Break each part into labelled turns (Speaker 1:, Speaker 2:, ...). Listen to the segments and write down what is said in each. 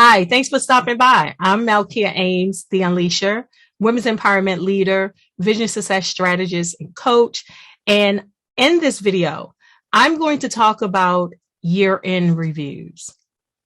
Speaker 1: Hi, thanks for stopping by. I'm Malkia Ames, the Unleasher, women's empowerment leader, vision success strategist, and coach. And in this video, I'm going to talk about year-end reviews.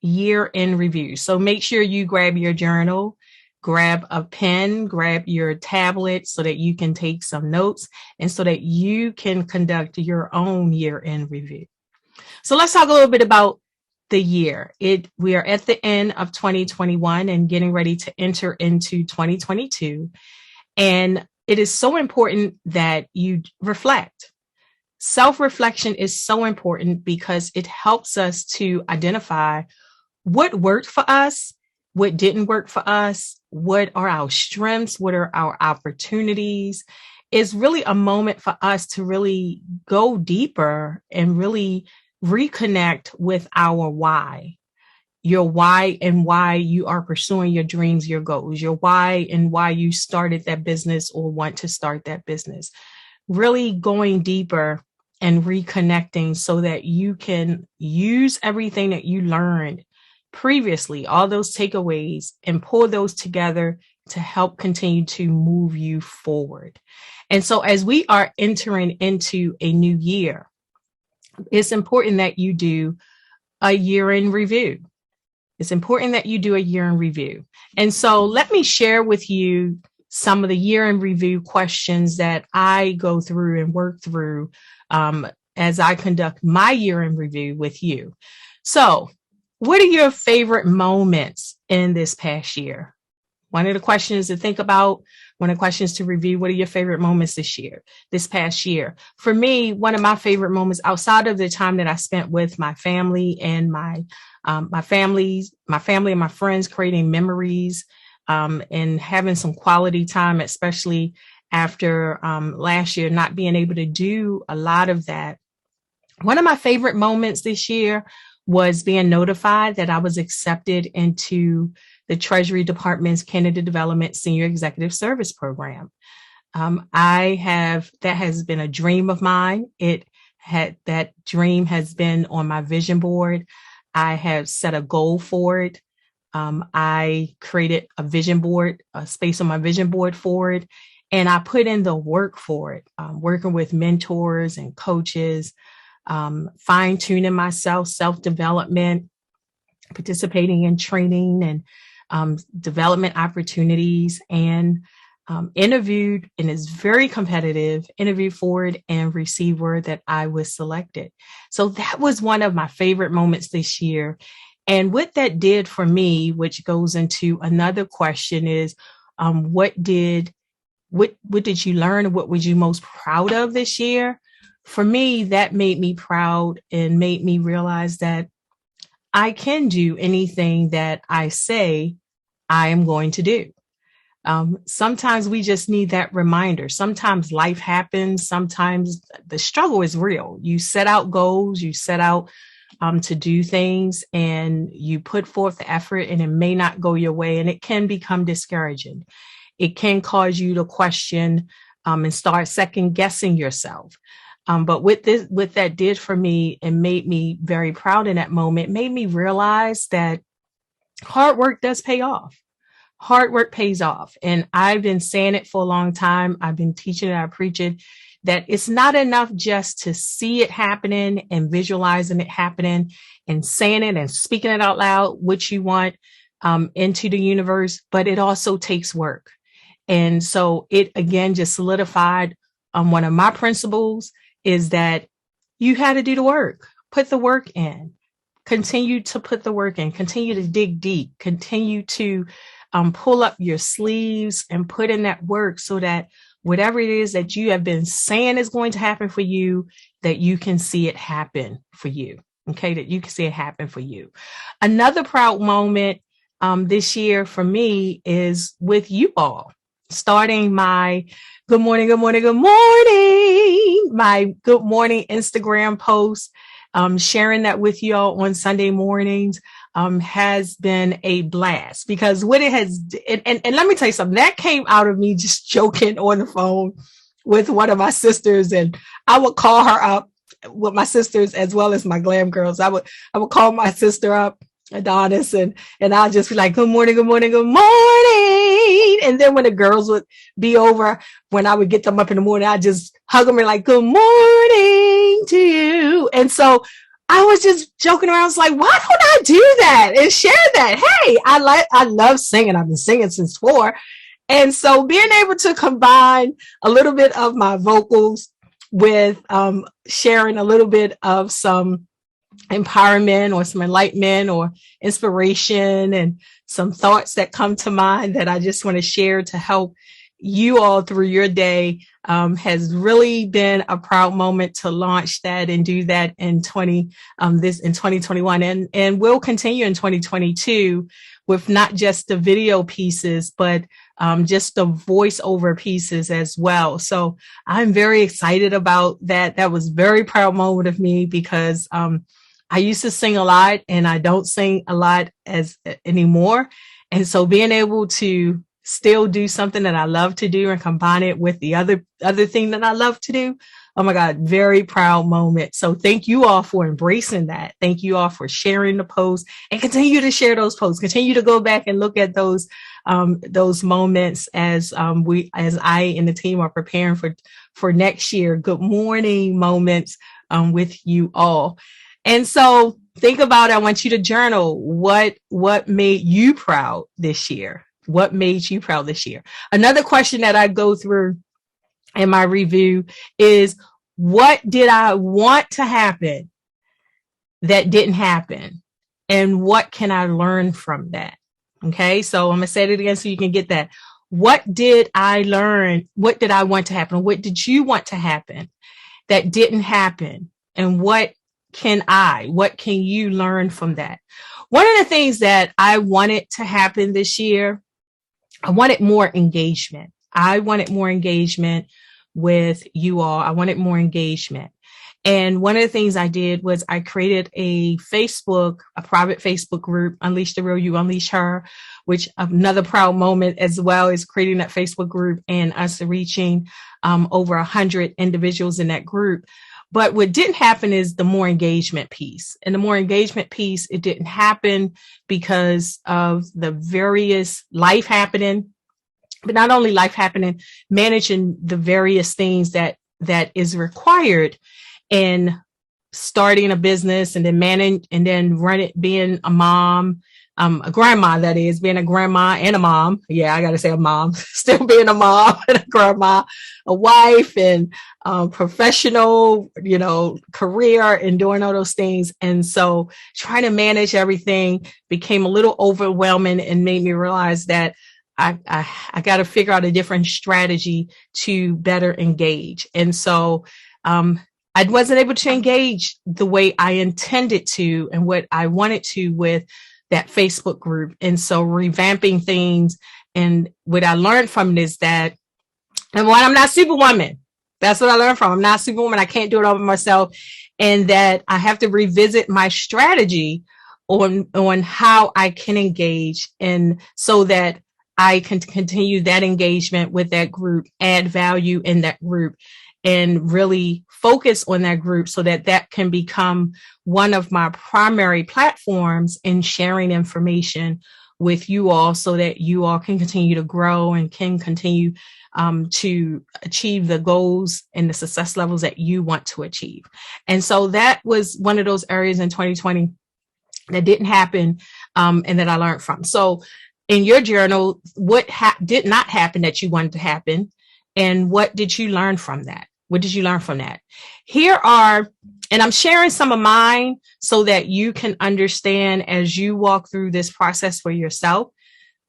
Speaker 1: Year-end reviews. So make sure you grab your journal, grab a pen, grab your tablet so that you can take some notes and so that you can conduct your own year-end review. So let's talk a little bit about the year. We are at the end of 2021 and getting ready to enter into 2022. And it is so important that you reflect. Self-reflection is so important because it helps us to identify what worked for us, what didn't work for us, what are our strengths, what are our opportunities. It's really a moment for us to really go deeper and really reconnect with our why, your why and why you are pursuing your dreams, your goals, your why and why you started that business or want to start that business. Really going deeper and reconnecting so that you can use everything that you learned previously, all those takeaways, and pull those together to help continue to move you forward. And so as we are entering into a new year, it's important that you do a year-end review. It's important that you do a year-end review. And so let me share with you some of the year-end review questions that I go through and work through as I conduct my year-end review with you. So what are your favorite moments in this past year? One of the questions to think about, one of the questions to review, what are your favorite moments this past year? For me, one of my favorite moments outside of the time that I spent with my family and my family and my friends, creating memories and having some quality time, especially after last year, not being able to do a lot of that. One of my favorite moments this year was being notified that I was accepted into the Treasury Department's Candidate Development Senior Executive Service Program. That has been a dream of mine. That dream has been on my vision board. I have set a goal for it. I created a vision board, a space on my vision board for it, and I put in the work for it, working with mentors and coaches, fine-tuning myself, self-development, participating in training and development opportunities, and interviewed, and is very competitive, interviewed for it and received word that I was selected. So that was one of my favorite moments this year. And what that did for me, which goes into another question, is what did you learn, and what was you most proud of this year? For me, that made me proud and made me realize that I can do anything that I say I am going to do. Sometimes we just need that reminder. Sometimes life happens. Sometimes the struggle is real. You set out goals, you set out to do things, and you put forth the effort, and it may not go your way, and it can become discouraging. It can cause you to question and start second guessing yourself. But what that did for me and made me very proud in that moment, made me realize that hard work does pay off. Hard work pays off. And I've been saying it for a long time. I've been teaching it, I preach it, that it's not enough just to see it happening and visualizing it happening and saying it and speaking it out loud, what you want into the universe, but it also takes work. And so it, again, just solidified one of my principles is that you had to do the work, put the work in, continue to put the work in, continue to dig deep, continue to pull up your sleeves and put in that work so that whatever it is that you have been saying is going to happen for you, that you can see it happen for you. Okay, that you can see it happen for you. Another proud moment this year for me is with you all. Starting my good morning, my good morning Instagram post, sharing that with y'all on Sunday mornings has been a blast, because what it has, and let me tell you something, that came out of me just joking on the phone with one of my sisters, and I would call her up with my sisters as well as my glam girls. I would call my sister up Adonis, and I'll just be like, good morning, good morning, good morning. And then when the girls would be over, when I would get them up in the morning, I just hug them and like, good morning to you. And so I was just joking around. I was like, why don't I do that and share that? Hey, I love singing. I've been singing since 4. And so being able to combine a little bit of my vocals with sharing a little bit of some empowerment or some enlightenment or inspiration and some thoughts that come to mind that I just want to share to help you all through your day has really been a proud moment to launch that and do that in 2021 and we'll continue in 2022 with not just the video pieces but just the voiceover pieces as well. So I'm very excited about that. That was a very proud moment of me because I used to sing a lot and I don't sing a lot anymore. And so being able to still do something that I love to do and combine it with the other thing that I love to do. Oh my God, very proud moment. So thank you all for embracing that. Thank you all for sharing the posts and continue to share those posts. Continue to go back and look at those moments as I and the team are preparing for next year. Good morning moments with you all. And so think about it. I want you to journal what made you proud this year. What made you proud this year? Another question that I go through in my review is, what did I want to happen that didn't happen? And what can I learn from that? Okay, so I'm going to say it again so you can get that. What did I learn? What did I want to happen? What did you want to happen that didn't happen? And what can you learn from that? One of the things that I wanted to happen this year, I wanted more engagement. I wanted more engagement with you all. I wanted more engagement. And one of the things I did was I created a private Facebook group, Unleash the Real You, Unleash Her, which another proud moment as well is creating that Facebook group and us reaching over 100 individuals in that group. But what didn't happen is the more engagement piece. And the more engagement piece, it didn't happen because of the various life happening, but not only life happening, managing the various things that is required in starting a business and then being a mom, a grandma, that is, being a grandma and a mom. Yeah, I got to say a mom, still being a mom and a grandma, a wife and professional, career and doing all those things. And so trying to manage everything became a little overwhelming and made me realize that I got to figure out a different strategy to better engage. And so I wasn't able to engage the way I intended to and what I wanted to with that Facebook group. And so revamping things, and what I learned from it is that, number one, I'm not Superwoman. That's what I learned from. I'm not Superwoman. I can't do it all by myself. And that I have to revisit my strategy on how I can engage, and so that I can continue that engagement with that group, add value in that group, and really focus on that group so that can become one of my primary platforms in sharing information with you all, so that you all can continue to grow and can continue to achieve the goals and the success levels that you want to achieve. And so that was one of those areas in 2020 that didn't happen and that I learned from. So in your journal, what did not happen that you wanted to happen, and what did you learn from that? What did you learn from that? Here are, and I'm sharing some of mine so that you can understand as you walk through this process for yourself,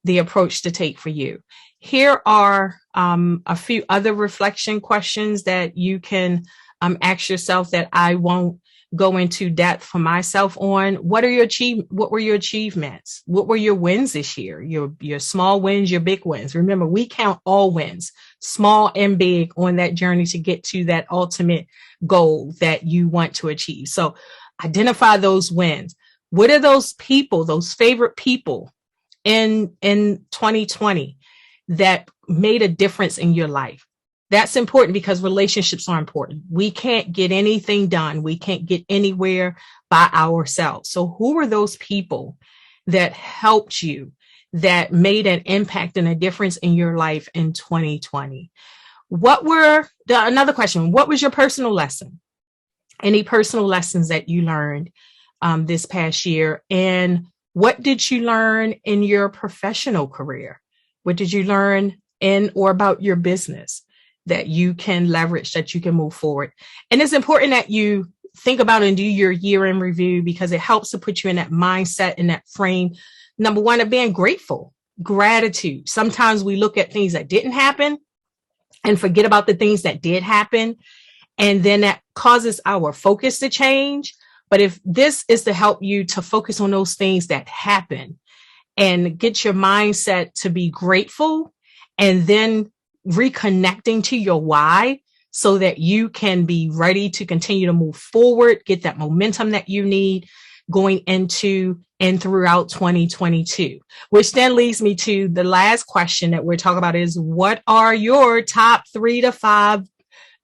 Speaker 1: the approach to take for you. Here are a few other reflection questions that you can ask yourself that I won't go into depth for myself on. What were your achievements? What were your wins this year? Your small wins, your big wins. Remember, we count all wins, small and big, on that journey to get to that ultimate goal that you want to achieve. So identify those wins. What are those people, those favorite people in 2020 that made a difference in your life? That's important because relationships are important. We can't get anything done. We can't get anywhere by ourselves. So who are those people that helped you, that made an impact and a difference in your life in 2020? Another question, what was your personal lesson? Any personal lessons that you learned this past year? And what did you learn in your professional career? What did you learn in or about your business that you can leverage, that you can move forward? And it's important that you think about and do your year-end review, because it helps to put you in that mindset, in that frame. Number one, of being grateful, gratitude. Sometimes we look at things that didn't happen and forget about the things that did happen. And then that causes our focus to change. But if this is to help you to focus on those things that happen and get your mindset to be grateful, and then reconnecting to your why so that you can be ready to continue to move forward, get that momentum that you need going into and throughout 2022, which then leads me to the last question that we're talking about is, what are your top 3 to 5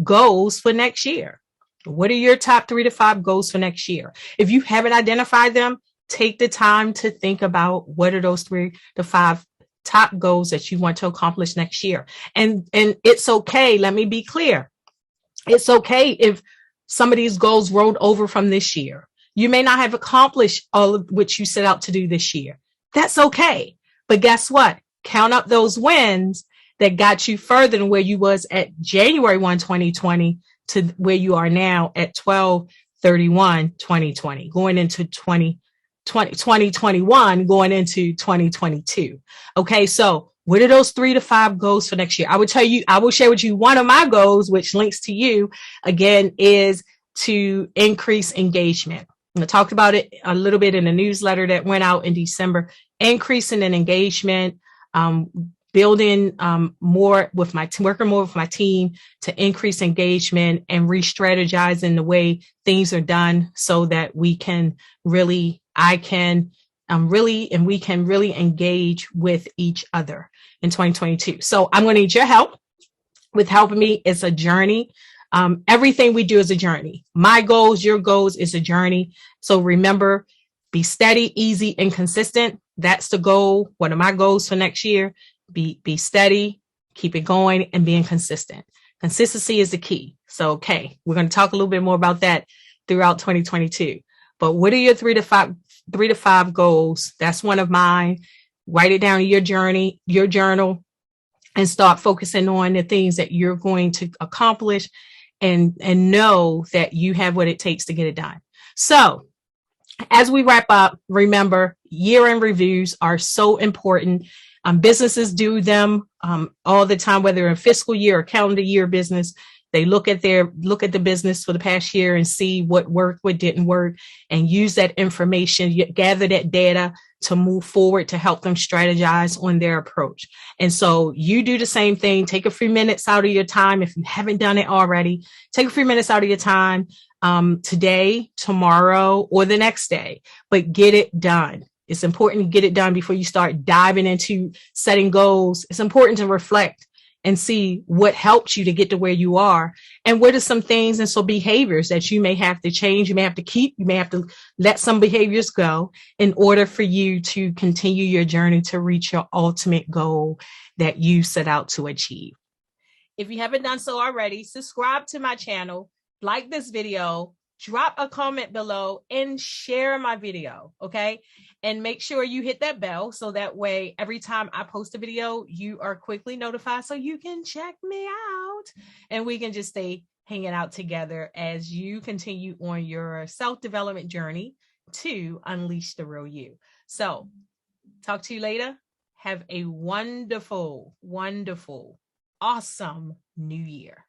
Speaker 1: goals for next year? What are your top 3 to 5 goals for next year? If you haven't identified them, take the time to think about what are those 3 to 5 top goals that you want to accomplish next year. And it's okay. Let me be clear. It's okay if some of these goals rolled over from this year. You may not have accomplished all of what you set out to do this year. That's okay. But guess what? Count up those wins that got you further than where you was at January 1, 2020 to where you are now at 12/31/2020, going into 2021, going into 2022. Okay, so what are those 3 to 5 goals for next year? I will share with you one of my goals, which links to you again, is to increase engagement. I talked about it a little bit in the newsletter that went out in December, increasing in engagement, building more with working more with my team to increase engagement and re-strategizing the way things are done so that we can really engage with each other in 2022. So I'm going to need your help with helping me. It's a journey. Everything we do is a journey. My goals, your goals is a journey. So remember, be steady, easy, and consistent. That's the goal. One of my goals for next year, be steady, keep it going, and being consistent. Consistency is the key. So, okay, we're going to talk a little bit more about that throughout 2022. But what are your 3 to 5 goals? That's one of mine. Write it down in your journal, and start focusing on the things that you're going to accomplish, and know that you have what it takes to get it done. So as we wrap up, remember, year-end reviews are so important. Businesses do them all the time, whether in fiscal year or calendar year business. They look at the business for the past year and see what worked, what didn't work, and use that information, gather that data to move forward to help them strategize on their approach. And so you do the same thing. Take a few minutes out of your time. If you haven't done it already, take a few minutes out of your time today, tomorrow, or the next day, but get it done. It's important to get it done before you start diving into setting goals. It's important to reflect and see what helped you to get to where you are, and what are some things and some behaviors that you may have to change, you may have to keep, you may have to let some behaviors go in order for you to continue your journey to reach your ultimate goal that you set out to achieve. If you haven't done so already, subscribe to my channel, like this video, drop a comment below, and share my video, okay? And make sure you hit that bell so that way every time I post a video, you are quickly notified so you can check me out and we can just stay hanging out together as you continue on your self-development journey to unleash the real you. So talk to you later. Have a wonderful, wonderful, awesome new year.